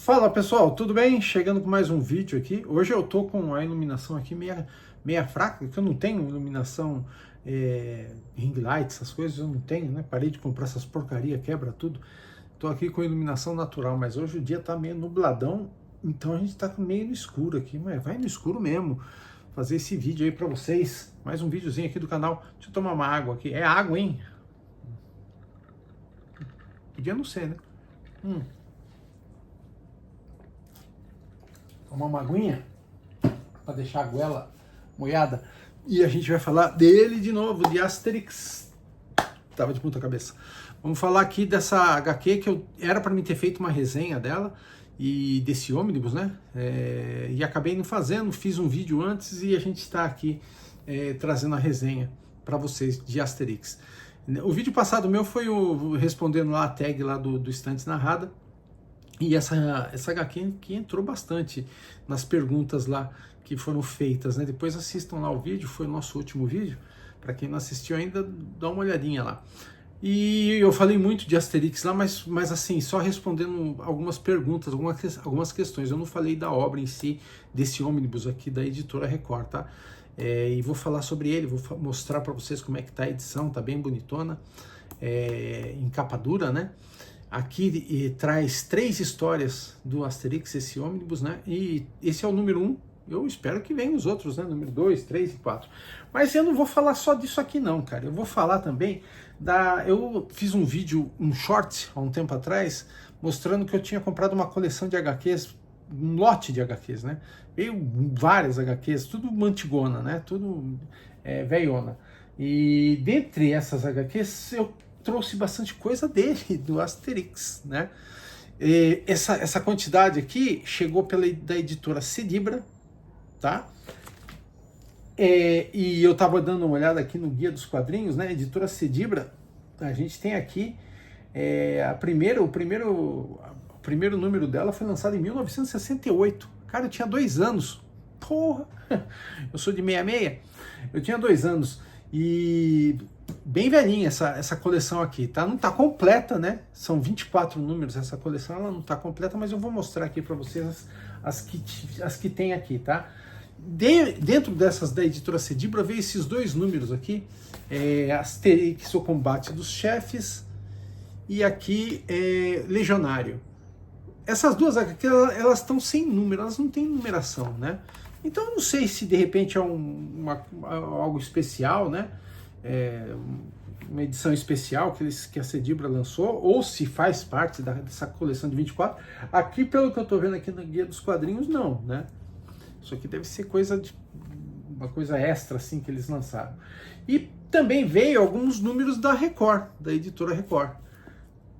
Fala pessoal, tudo bem? Chegando com mais um vídeo aqui. Hoje eu tô com a iluminação aqui meia fraca, porque eu não tenho iluminação ring light, essas coisas eu não tenho, né? Parei de comprar essas porcaria, quebra tudo. Tô aqui com iluminação natural, mas hoje o dia tá meio nubladão, então a gente tá meio no escuro aqui, mas vai no escuro mesmo. Fazer esse vídeo aí pra vocês, mais um videozinho aqui do canal. Deixa eu tomar uma água aqui. É água, hein? Podia não ser, né? Tomar uma aguinha para deixar a goela molhada. E a gente vai falar dele de novo, de Asterix. Tava de ponta cabeça. Vamos falar aqui dessa HQ que eu era para mim ter feito uma resenha dela e desse ônibus, né? E acabei não fazendo, fiz um vídeo antes e a gente está aqui trazendo a resenha para vocês de Asterix. O vídeo passado meu foi respondendo lá a tag lá do Estantes Narrada. E essa HQ que entrou bastante nas perguntas lá que foram feitas, né? Depois assistam lá o vídeo, foi o nosso último vídeo. Para quem não assistiu ainda, dá uma olhadinha lá. E eu falei muito de Asterix lá, mas assim, só respondendo algumas perguntas, algumas questões. Eu não falei da obra em si, desse ônibus aqui da Editora Record, tá? E vou falar sobre ele, vou mostrar para vocês como é que tá a edição, tá bem bonitona, em capa dura, né? Aqui traz 3 histórias do Asterix, esse ônibus, né? E esse é o número 1. Eu espero que venham os outros, né? Número 2, 3 e 4. Mas eu não vou falar só disso aqui não, cara. Eu vou falar também eu fiz um vídeo, um short, há um tempo atrás, mostrando que eu tinha comprado uma coleção de HQs, um lote de HQs, né? Veio várias HQs, tudo antigona, né? Tudo velhona. E dentre essas HQs, eu trouxe bastante coisa dele, do Asterix, né? Essa quantidade aqui chegou da editora Cedibra, tá? E eu tava dando uma olhada aqui no Guia dos Quadrinhos, né? Editora Cedibra, a gente tem aqui o primeiro número dela foi lançado em 1968. Cara, eu tinha 2 anos. Porra! Eu sou de 66. Eu tinha 2 anos. E bem velhinha essa coleção aqui, tá? Não tá completa, né? São 24 números essa coleção, ela não tá completa, mas eu vou mostrar aqui para vocês as que tem aqui, tá? Dentro dessas da editora Cedibra veio esses 2 números aqui, Asterix, o Combate dos Chefes, e aqui Legionário. Essas duas aqui, elas estão sem número, elas não têm numeração, né? Então eu não sei se de repente é algo especial, né? Uma edição especial que a Cedibra lançou, ou se faz parte dessa coleção de 24. Aqui, pelo que eu estou vendo aqui no Guia dos Quadrinhos, não, né? Isso aqui deve ser uma coisa extra assim que eles lançaram. E também veio alguns números da Record, da editora Record.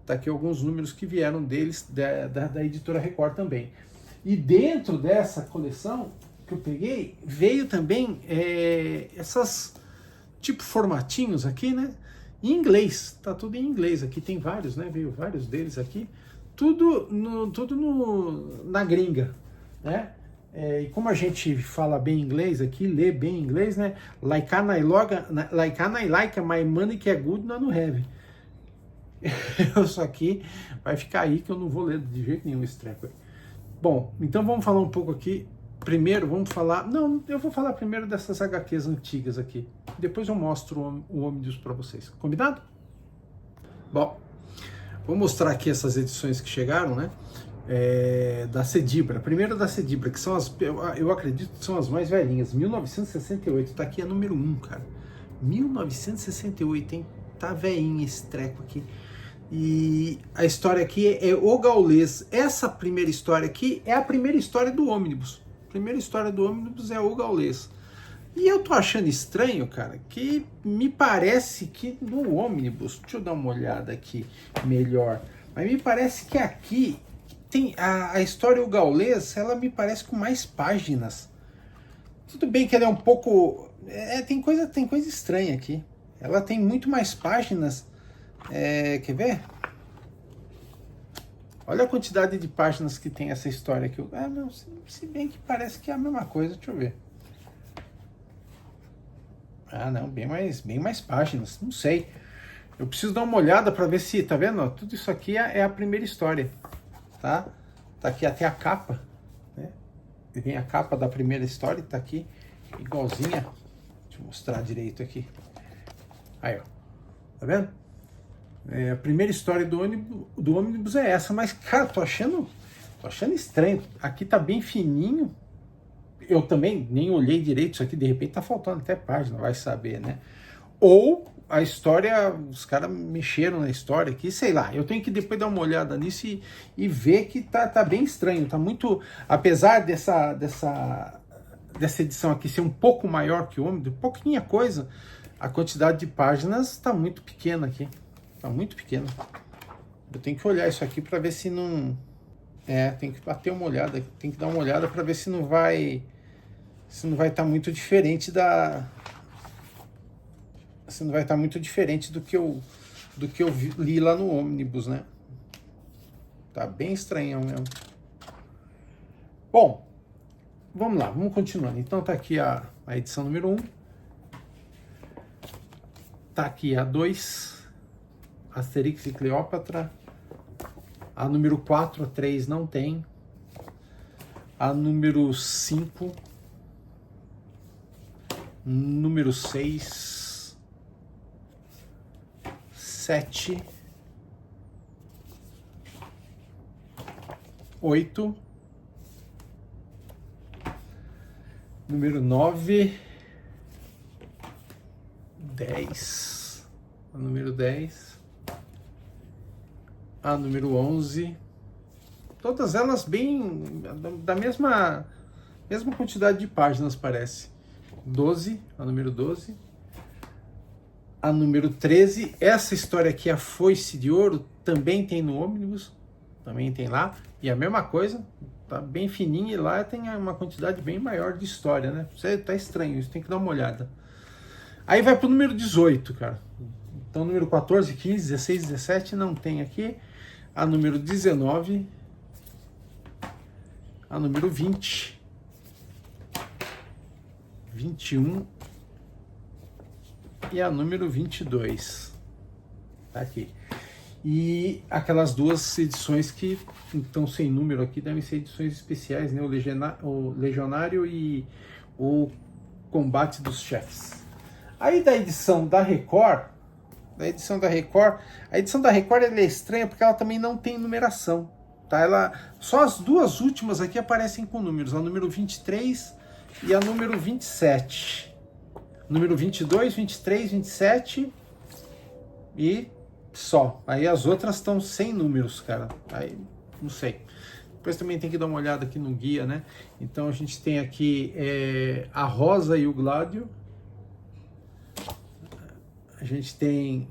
Tá aqui alguns números que vieram deles, da editora Record também. E dentro dessa coleção que eu peguei, veio também essas tipo formatinhos aqui, né? Em inglês, tá tudo em inglês. Aqui tem vários, né? Veio vários deles aqui, tudo na gringa, né? E como a gente fala bem inglês aqui, lê bem inglês, né? Like I like my money que é good, não have. Isso aqui vai ficar aí que eu não vou ler de jeito nenhum esse treco aí. Bom, então vamos falar um pouco aqui. Primeiro, eu vou falar primeiro dessas HQs antigas aqui. Depois eu mostro o ônibus para vocês. Combinado? Bom, vou mostrar aqui essas edições que chegaram, né? Da Cedibra. Primeiro da Cedibra, que são eu acredito que são as mais velhinhas. 1968. Tá aqui a número 1, cara. 1968, hein? Tá velhinho esse treco aqui. E a história aqui é O Gaulês. Essa primeira história aqui é a primeira história do ônibus. A primeira história do ônibus é O Gaulês. E eu tô achando estranho, cara, que me parece que no ônibus, deixa eu dar uma olhada aqui melhor, mas me parece que aqui tem a história O Gaulês, ela me parece com mais páginas. Tudo bem que ela é um pouco... tem coisa estranha aqui. Ela tem muito mais páginas. Quer ver? Olha a quantidade de páginas que tem essa história aqui. Não, se bem que parece que é a mesma coisa. Deixa eu ver. Não, bem mais páginas. Não sei. Eu preciso dar uma olhada para ver se... Tá vendo? Tudo isso aqui é a primeira história. Tá? Tá aqui até a capa, né? Vem a capa da primeira história, tá aqui igualzinha. Deixa eu mostrar direito aqui. Aí, ó. Tá vendo? A primeira história do ônibus é essa, mas, cara, tô achando estranho. Aqui tá bem fininho. Eu também nem olhei direito isso aqui, de repente tá faltando até página, vai saber, né? Ou a história, os caras mexeram na história aqui, sei lá. Eu tenho que depois dar uma olhada nisso e ver que tá bem estranho. Tá muito, apesar dessa edição aqui ser um pouco maior que o ônibus, pouquinha coisa, a quantidade de páginas tá muito pequena aqui. Tá muito pequena. Eu tenho que olhar isso aqui para ver se não... tem que bater uma olhada, tem que dar uma olhada para ver se não vai estar muito diferente se não vai estar muito diferente do que eu li lá no ônibus, né? Tá bem estranhão mesmo. Bom, vamos lá, vamos continuando. Então tá aqui a edição número 1. Tá aqui a 2, Asterix e Cleópatra. A número 4, a 3 não tem. A número 5. Número 6. 7. 8. Número 9. 10. A número 10. A número 11, todas elas bem da mesma quantidade de páginas, parece. 12, a número 12. A número 13, essa história aqui, a Foice de Ouro, também tem no ônibus, também tem lá. E a mesma coisa, tá bem fininha, e lá tem uma quantidade bem maior de história, né? Tá estranho, isso tem que dar uma olhada. Aí vai pro número 18, cara. Então, número 14, 15, 16, 17 não tem aqui. A número 19, a número 20, 21 e a número 22. Tá aqui. E aquelas duas edições que estão sem número aqui devem ser edições especiais, né? O Legionário e o Combate dos Chefes. Aí da edição da Record, a edição da Record ela é estranha porque ela também não tem numeração, tá? Só as duas últimas aqui aparecem com números, a número 23 e a número 27. Número 22, 23, 27 e só. Aí as outras estão sem números, cara. Aí não sei. Depois também tem que dar uma olhada aqui no guia, né? Então a gente tem aqui a Rosa e o Gládio. A gente tem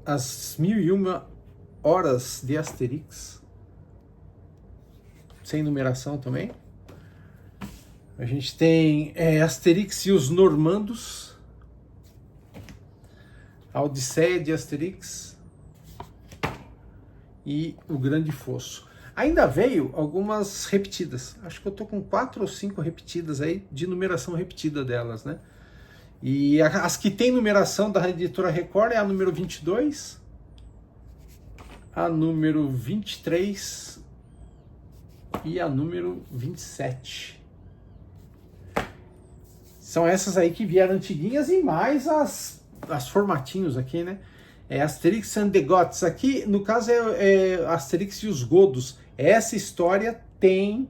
as 1001 horas de Asterix, sem numeração também. A gente tem Asterix e os Normandos, a Odisseia de Asterix e o Grande Fosso. Ainda veio algumas repetidas. Acho que eu tô com 4 ou 5 repetidas aí, de numeração repetida delas, né? E as que tem numeração da editora Record é a número 22, a número 23 e a número 27. São essas aí que vieram antiguinhas e mais as formatinhos aqui, né? Asterix and the Goths. Aqui, no caso, é Asterix e os Godos. Essa história tem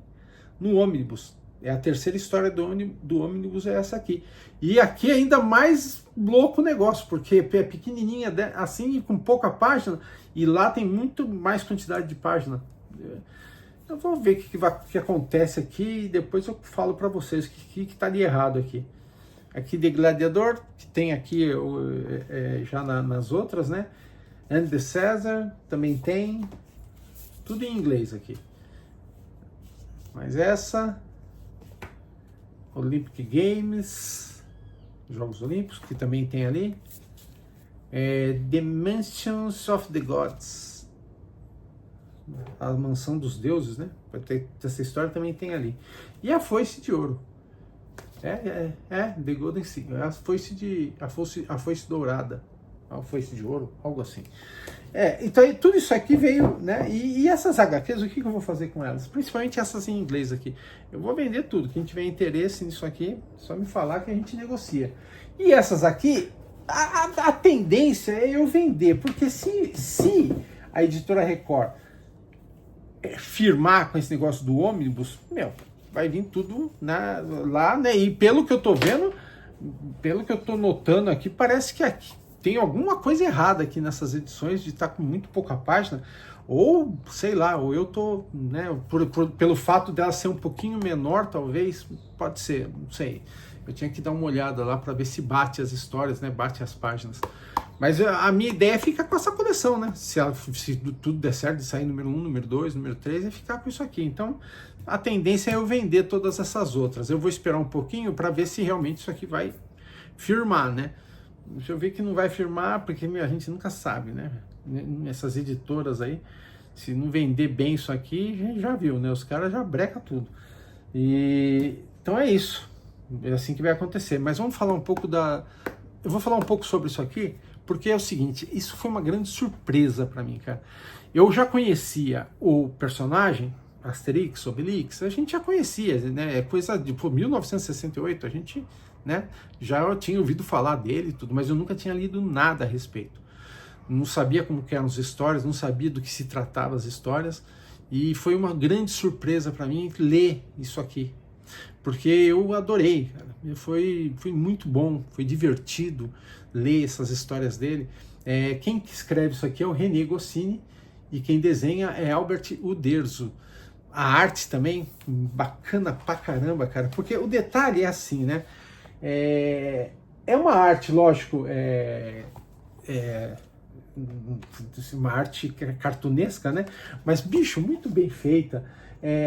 no ônibus. É a terceira história do ônibus, é essa aqui. E aqui ainda mais louco o negócio, porque é pequenininha, assim, com pouca página, e lá tem muito mais quantidade de página. Eu vou ver o que acontece aqui e depois eu falo para vocês o que está de errado aqui. Aqui de Gladiador, que tem aqui já nas outras, né? And the Caesar, também tem. Tudo em inglês aqui. Mas essa... Olympic Games, Jogos Olímpicos, que também tem ali. Dimensions of the Gods, a Mansão dos Deuses, né? Essa história também tem ali. E a Foice de Ouro. The Golden Sea, a foice dourada. uma foice de ouro, algo assim. Então tudo isso aqui veio, né? E essas HQs, o que eu vou fazer com elas? Principalmente essas em inglês aqui. Eu vou vender tudo. Quem tiver interesse nisso aqui, só me falar que a gente negocia. E essas aqui, a tendência é eu vender, porque se a editora Record firmar com esse negócio do ônibus, vai vir tudo lá, né? E pelo que eu tô vendo, pelo que eu tô notando aqui, parece que aqui tem alguma coisa errada aqui nessas edições de estar com muito pouca página, ou sei lá, ou eu tô, né, pelo fato dela ser um pouquinho menor, talvez, pode ser, não sei. Eu tinha que dar uma olhada lá para ver se bate as histórias, né, bate as páginas. Mas a minha ideia é ficar com essa coleção, né? Se tudo der certo de sair número 1, número 2, número 3, é ficar com isso aqui. Então, a tendência é eu vender todas essas outras. Eu vou esperar um pouquinho para ver se realmente isso aqui vai firmar, né? Deixa eu ver que não vai firmar, porque a gente nunca sabe, né? Essas editoras aí, se não vender bem isso aqui, a gente já viu, né? Os caras já brecam tudo. Então é isso. É assim que vai acontecer. Mas vamos falar um pouco eu vou falar um pouco sobre isso aqui, porque é o seguinte, isso foi uma grande surpresa para mim, cara. Eu já conhecia o personagem, Asterix, Obelix, a gente já conhecia, né? É coisa de 1968, a gente, né, já tinha ouvido falar dele e tudo, mas eu nunca tinha lido nada a respeito. Não sabia como que eram as histórias, não sabia do que se tratava as histórias, e foi uma grande surpresa para mim ler isso aqui, porque eu adorei, cara. Foi muito bom, foi divertido ler essas histórias dele. Quem escreve isso aqui é o René Goscinny, e quem desenha é Albert Uderzo. A arte também, bacana pra caramba, cara, porque o detalhe é assim, né? É uma arte, lógico, uma arte cartunesca, né? Mas, bicho, muito bem feita.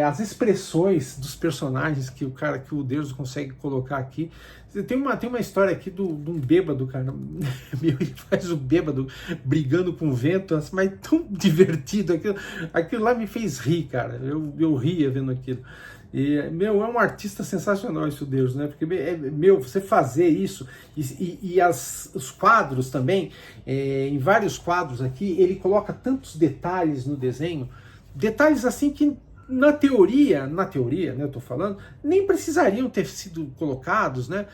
As expressões dos personagens que o Uderzo consegue colocar aqui. Tem uma história aqui de um bêbado, cara. Ele faz o bêbado brigando com o vento, mas tão divertido. Aquilo lá me fez rir, cara. Eu ria vendo aquilo. E, é um artista sensacional esse Uderzo, né? Porque, você fazer isso, os quadros também, em vários quadros aqui, ele coloca tantos detalhes no desenho, detalhes assim que na teoria, né, eu tô falando, nem precisariam ter sido colocados, né?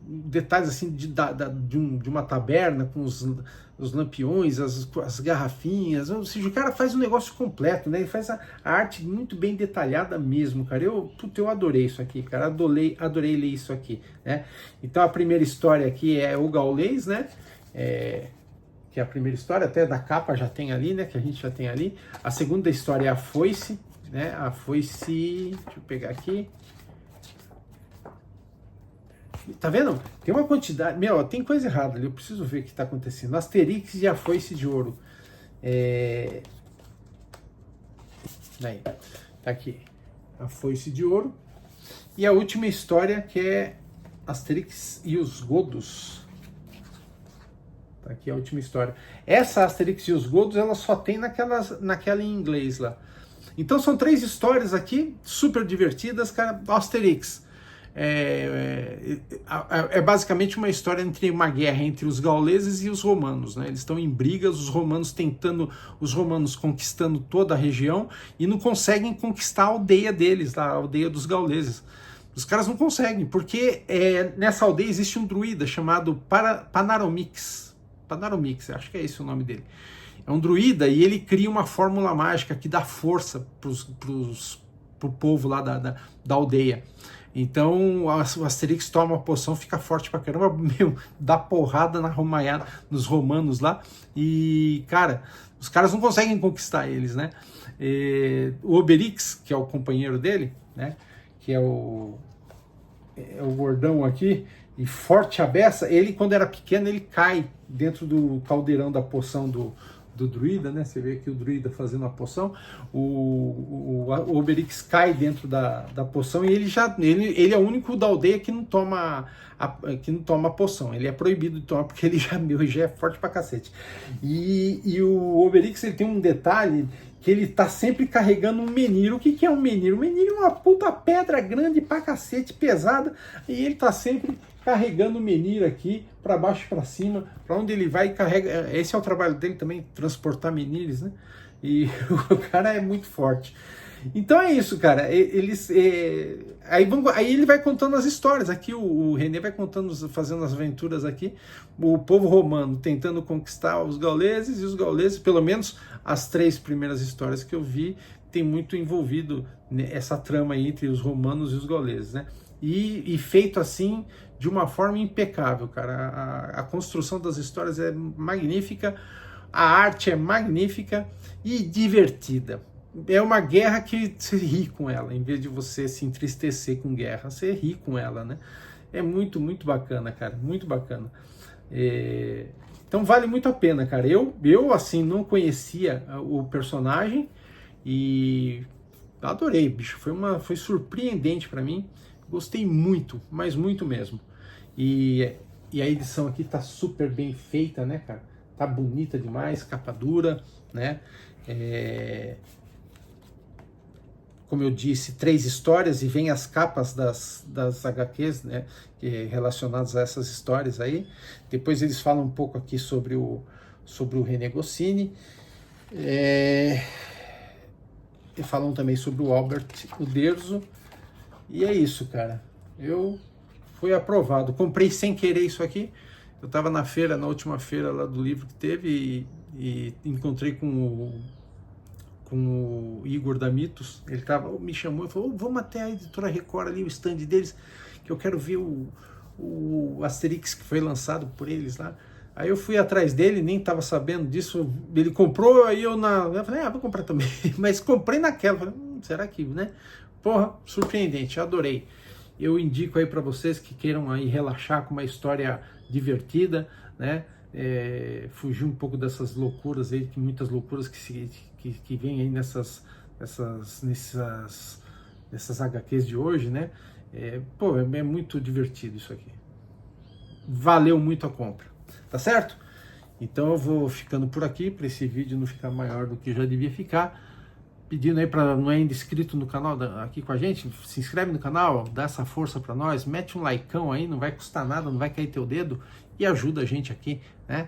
Detalhes assim de uma taberna com os lampiões, as garrafinhas, ou seja, o cara faz um negócio completo, né? Ele faz a arte muito bem detalhada mesmo, cara. Eu adorei isso aqui, cara. Adorei ler isso aqui, né? Então a primeira história aqui é o Gaulês, né? Que é a primeira história, até da capa já tem ali, né? Que a gente já tem ali. A segunda história é a foice, né? A foice, deixa eu pegar aqui. Tá vendo? Tem uma quantidade, tem coisa errada ali, eu preciso ver o que está acontecendo. Asterix e a foice de ouro. Daí, tá aqui, a foice de ouro. E a última história, que é Asterix e os Godos. Tá aqui a última história. Essa Asterix e os Godos, ela só tem naquela em inglês lá. Então são 3 histórias aqui, super divertidas, cara. Asterix é basicamente uma história entre uma guerra entre os gauleses e os romanos, né? Eles estão em brigas, os romanos conquistando toda a região e não conseguem conquistar a aldeia deles, a aldeia dos gauleses. Os caras não conseguem, porque nessa aldeia existe um druida chamado Panaromix, acho que é esse o nome dele. É um druida e ele cria uma fórmula mágica que dá força pro povo lá da aldeia. Então o Asterix toma a poção, fica forte pra caramba, dá porrada nos romanos lá. E, cara, os caras não conseguem conquistar eles, né? O Obelix, que é o companheiro dele, né? Que é o gordão aqui, e forte a beça, ele quando era pequeno, ele cai dentro do caldeirão da poção do druida, né? Você vê aqui o druida fazendo a poção, o Obelix cai dentro da poção e ele é o único da aldeia que não toma a poção. Ele é proibido de tomar porque ele já é forte pra cacete. E o Obelix, ele tem um detalhe que ele tá sempre carregando um menhir. O que é um menhir? O menhir é uma puta pedra grande pra cacete, pesada, e ele tá sempre carregando o menir aqui para baixo e para cima, para onde ele vai carrega. Esse é o trabalho dele também, transportar menires, né? E o cara é muito forte. Então é isso, cara. Aí ele vai contando as histórias. Aqui o René vai contando, fazendo as aventuras aqui. O povo romano tentando conquistar os gauleses, e os gauleses, pelo menos as 3 primeiras histórias que eu vi, tem muito envolvido essa trama aí entre os romanos e os gauleses, né? E feito assim de uma forma impecável, cara. A construção das histórias é magnífica, a arte é magnífica e divertida. É uma guerra que você ri com ela, em vez de você se entristecer com guerra, você ri com ela, né? É muito, muito bacana, cara, muito bacana. Então vale muito a pena, cara. Eu assim, não conhecia o personagem e adorei, bicho. Foi surpreendente para mim. Gostei muito, mas muito mesmo. E a edição aqui tá super bem feita, né, cara? Tá bonita demais, capa dura, né? Como eu disse, 3 histórias e vem as capas das HQs, né, relacionadas a essas histórias aí. Depois eles falam um pouco aqui sobre o René Goscinny. E falam também sobre o Albert Uderzo. E é isso, cara. Fui aprovado. Comprei sem querer isso aqui. Eu estava na feira, na última feira lá do livro que teve, e encontrei com o Igor da Mitos. Ele me chamou e falou: vamos até a Editora Record ali, o stand deles, que eu quero ver o Asterix que foi lançado por eles lá. Aí eu fui atrás dele, nem estava sabendo disso. Ele comprou, aí eu falei, vou comprar também. Mas comprei naquela, falei, será que, né? Porra, surpreendente, adorei. Eu indico aí para vocês que queiram aí relaxar com uma história divertida, né? Fugir um pouco dessas loucuras aí, muitas loucuras que vem aí nessas HQs de hoje, né? É muito divertido isso aqui. Valeu muito a compra, tá certo? Então eu vou ficando por aqui, para esse vídeo não ficar maior do que já devia ficar. Pedindo aí para não é ainda inscrito no canal aqui com a gente, se inscreve no canal, dá essa força para nós, mete um likeão aí, não vai custar nada, não vai cair teu dedo e ajuda a gente aqui, né?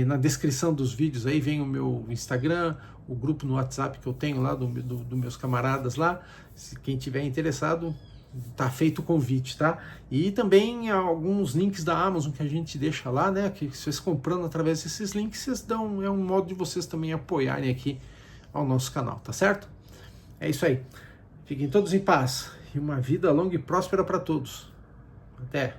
Na descrição dos vídeos aí vem o meu Instagram, o grupo no WhatsApp que eu tenho lá, dos meus camaradas lá. Se quem tiver interessado, tá feito o convite, tá? E também alguns links da Amazon que a gente deixa lá, né? Que vocês comprando através desses links, vocês dão, é um modo de vocês também apoiarem aqui ao nosso canal, tá certo? É isso aí. Fiquem todos em paz e uma vida longa e próspera para todos. Até!